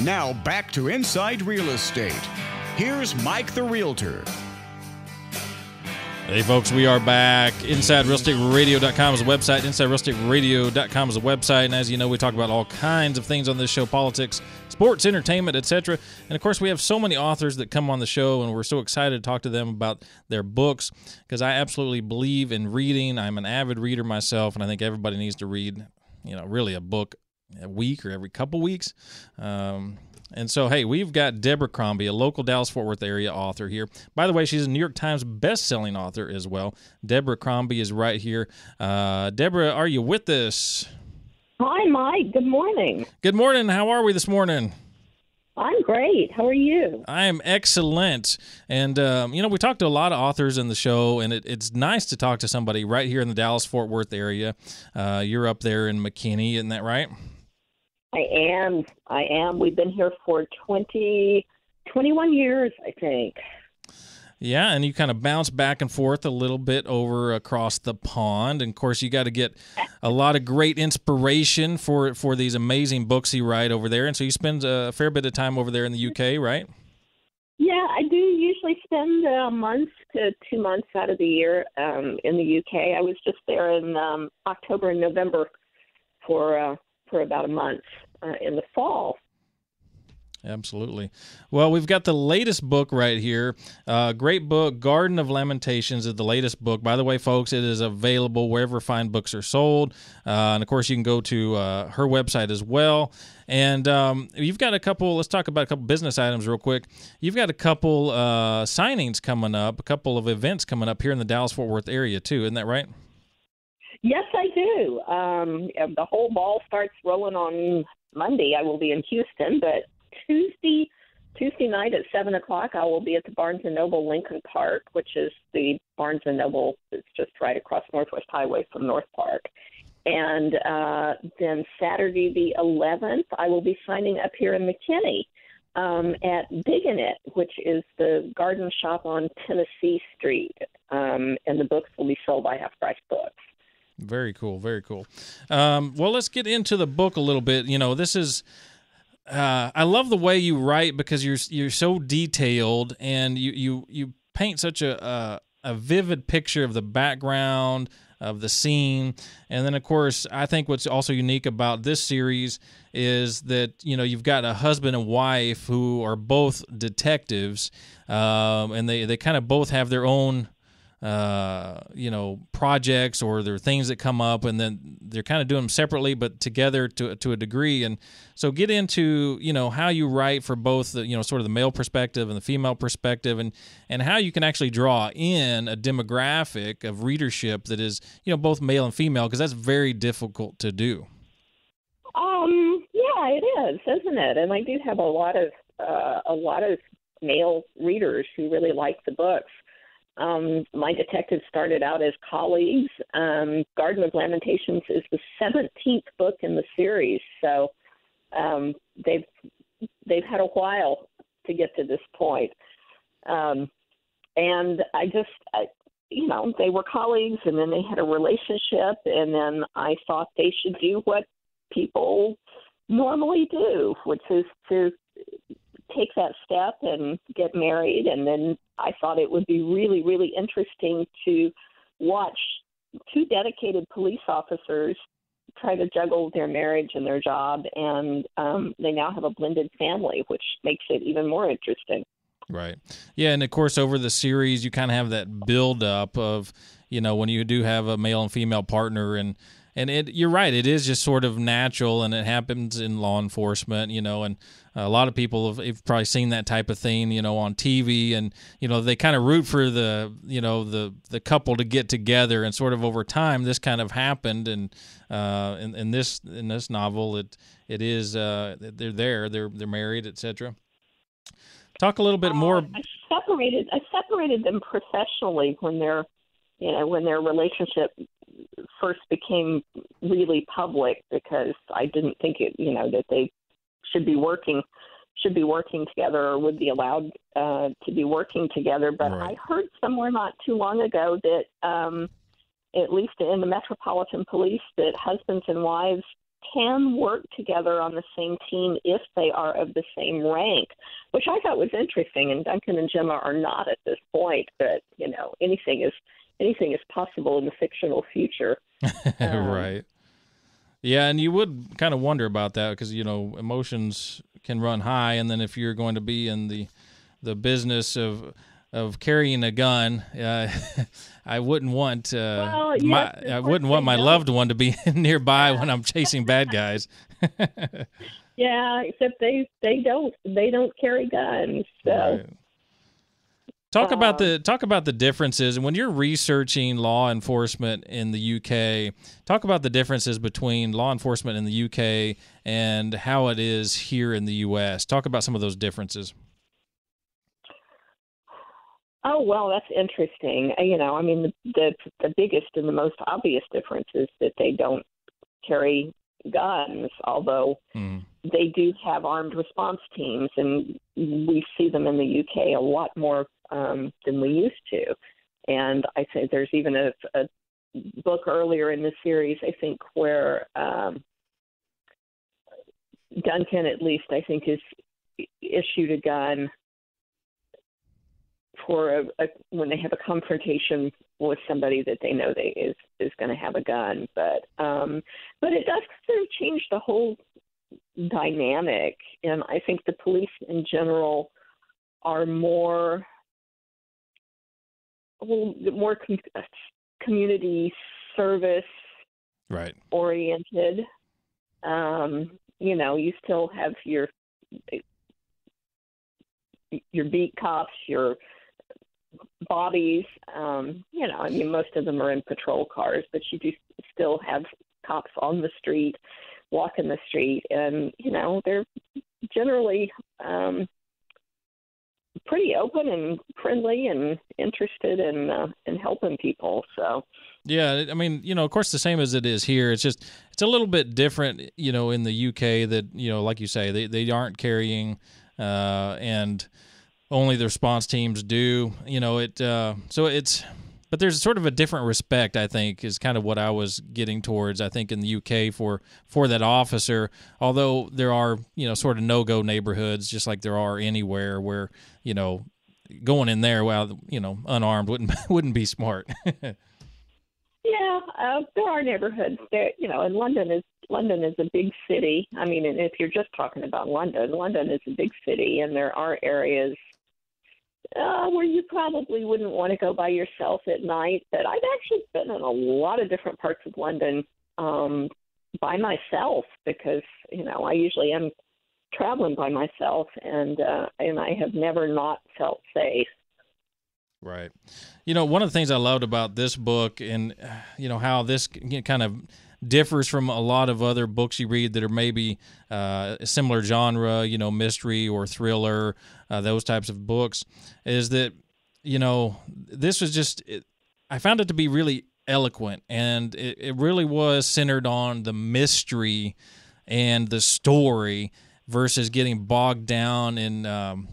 Now back to Inside Real Estate. Here's Mike the Realtor. Hey, folks, we are back. InsideRealEstateRadio.com is a website. InsideRealEstateRadio.com is a website. And as you know, we talk about all kinds of things on this show, politics, sports, entertainment, etc. And, of course, we have so many authors that come on the show, and we're so excited to talk to them about their books because I absolutely believe in reading. I'm an avid reader myself, and I think everybody needs to read, really a book a week or every couple weeks. And so, hey, we've got Deborah Crombie, a local Dallas-Fort Worth area author here. By the way, she's a New York Times best-selling author as well. Deborah Crombie is right here. Deborah, are you with us? Hi, Mike. Good morning. Good morning. How are we this morning? I'm great. How are you? I am excellent. And, we talk to a lot of authors in the show, and it's nice to talk to somebody right here in the Dallas-Fort Worth area. You're up there in McKinney, isn't that right? I am. We've been here for 21 years, I think. Yeah, and you kind of bounce back and forth a little bit over across the pond. And, of course, you got to get a lot of great inspiration for these amazing books you write over there. And so you spend a fair bit of time over there in the UK, right? Yeah, I do usually spend a month to 2 months out of the year in the UK. I was just there in October and November for about a month in the fall. Absolutely. Well, we've got the latest book right here. Great book, Garden of Lamentations is the latest book. By the way, folks, it is available wherever fine books are sold. And, of course, you can go to her website as well. And you've got let's talk about a couple business items real quick. You've got a couple signings coming up, a couple of events coming up here in the Dallas-Fort Worth area, too. Isn't that right? Yes, I do. The whole ball starts rolling on Monday. I will be in Houston, but Tuesday night at 7:00, I will be at the Barnes & Noble Lincoln Park, which is the Barnes & Noble that's just right across Northwest Highway from North Park. And then Saturday the 11th, I will be signing up here in McKinney at Biggin It, which is the garden shop on Tennessee Street. And the books will be sold by Half Price Books. Very cool, very cool. Well, let's get into the book a little bit. This is... I love the way you write because you're so detailed and you paint such a vivid picture of the background of the scene. And then, of course, I think what's also unique about this series is that, you've got a husband and wife who are both detectives, and they kind of both have their own projects or there are things that come up, and then they're kind of doing them separately but together to a degree. And so get into how you write for both the sort of the male perspective and the female perspective, and how you can actually draw in a demographic of readership that is both male and female, because that's very difficult to do. Yeah, it is, isn't it? And I do have a lot of male readers who really like the books. My detectives started out as colleagues. Garden of Lamentations is the 17th book in the series, so they've had a while to get to this point. And they were colleagues, and then they had a relationship, and then I thought they should do what people normally do, which is to take that step and get married. And then I thought it would be really, really interesting to watch two dedicated police officers try to juggle their marriage and their job, and they now have a blended family, which makes it even more interesting. Right. Yeah, and of course over the series you kind of have that build-up of, when you do have a male and female partner, and you're right, it is just sort of natural, and it happens in law enforcement, and a lot of people have probably seen that type of thing, on TV, and, they kind of root for the couple to get together, and sort of over time this kind of happened, and in this novel it is they're married, etc. Talk a little bit more. I separated them professionally when their relationship first became really public, because I didn't think that they should be working together or would be allowed to be working together. But right. I heard somewhere not too long ago that at least in the Metropolitan Police, that husbands and wives can work together on the same team if they are of the same rank, which I thought was interesting. And Duncan and Gemma are not at this point, but anything is possible in the fictional future. Right. Yeah, and you would kind of wonder about that because emotions can run high, and then if you're going to be in the business of carrying a gun, I wouldn't want my loved one to be nearby when I'm chasing bad guys. Yeah, except they don't carry guns. So. Right. Talk about the differences, and when you're researching law enforcement in the UK, talk about the differences between law enforcement in the UK and how it is here in the US. Talk about some of those differences. Oh, well, that's interesting. The biggest and the most obvious difference is that they don't carry guns, although they do have armed response teams, and we see them in the UK a lot more than we used to. And I say there's even a book earlier in the series, I think, where Duncan, at least, I think, is issued a gun for when they have a confrontation with somebody that they know is going to have a gun. But it does sort of change the whole dynamic. And I think the police in general are more community service oriented. You still have your beat cops, your bobbies. Most of them are in patrol cars, but you do still have cops on the street, walking the street, and they're generally pretty open and friendly and interested in helping people. So yeah, of course, the same as it is here. It's a little bit different, in the UK that, like you say, they aren't carrying, and only the response teams do, but there's sort of a different respect, I think, is kind of what I was getting towards, I think, in the UK for that officer, although there are, sort of no-go neighborhoods, just like there are anywhere where, going in there while, unarmed wouldn't be smart. Yeah, there are neighborhoods there, and London is a big city. And if you're just talking about London is a big city, and there are areas where you probably wouldn't want to go by yourself at night. But I've actually been in a lot of different parts of London by myself because, I usually am traveling by myself, and I have never not felt safe. Right. One of the things I loved about this book and, how this kind of differs from a lot of other books you read that are maybe a similar genre, mystery or thriller, those types of books, is that, this was I found it to be really eloquent, and it really was centered on the mystery and the story versus getting bogged down in,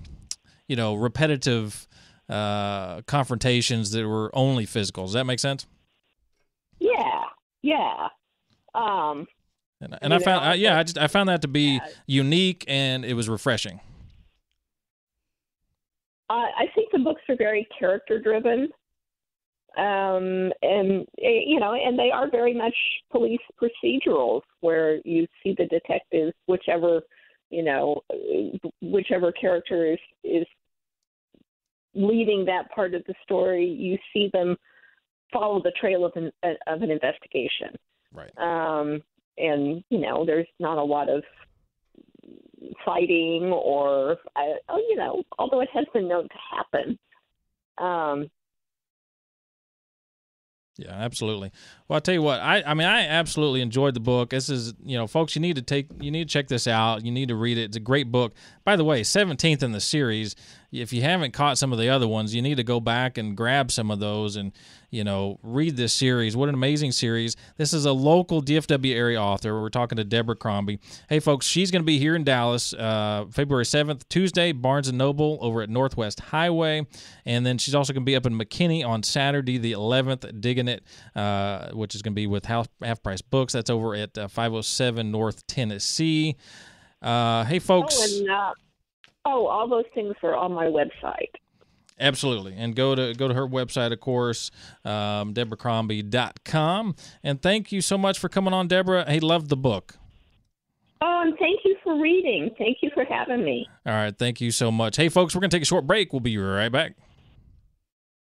repetitive confrontations that were only physical. Does that make sense? Yeah. And I found, I found that to be unique, and it was refreshing. I think the books are very character driven, and they are very much police procedurals where you see the detectives, whichever character is leading that part of the story, you see them follow the trail of an investigation. Right. And, there's not a lot of fighting or, although it has been known to happen. Yeah, absolutely. Well, I'll tell you what, I absolutely enjoyed the book. This is, folks, you need to check this out. You need to read it. It's a great book. By the way, 17th in the series. if you haven't caught some of the other ones, you need to go back and grab some of those and, read this series. What an amazing series. This is a local DFW area author. We're talking to Deborah Crombie. Hey, folks, she's going to be here in Dallas February 7th, Tuesday, Barnes & Noble over at Northwest Highway. And then she's also going to be up in McKinney on Saturday, the 11th, Digging It, which is going to be with Half Price Books. That's over at 507 North Tennessee. Hey, folks. All those things are on my website. Absolutely. And go to her website, of course, DeborahCrombie.com. And thank you so much for coming on, Deborah. Hey, loved the book. Oh, and thank you for reading. Thank you for having me. All right. Thank you so much. Hey, folks, we're going to take a short break. We'll be right back.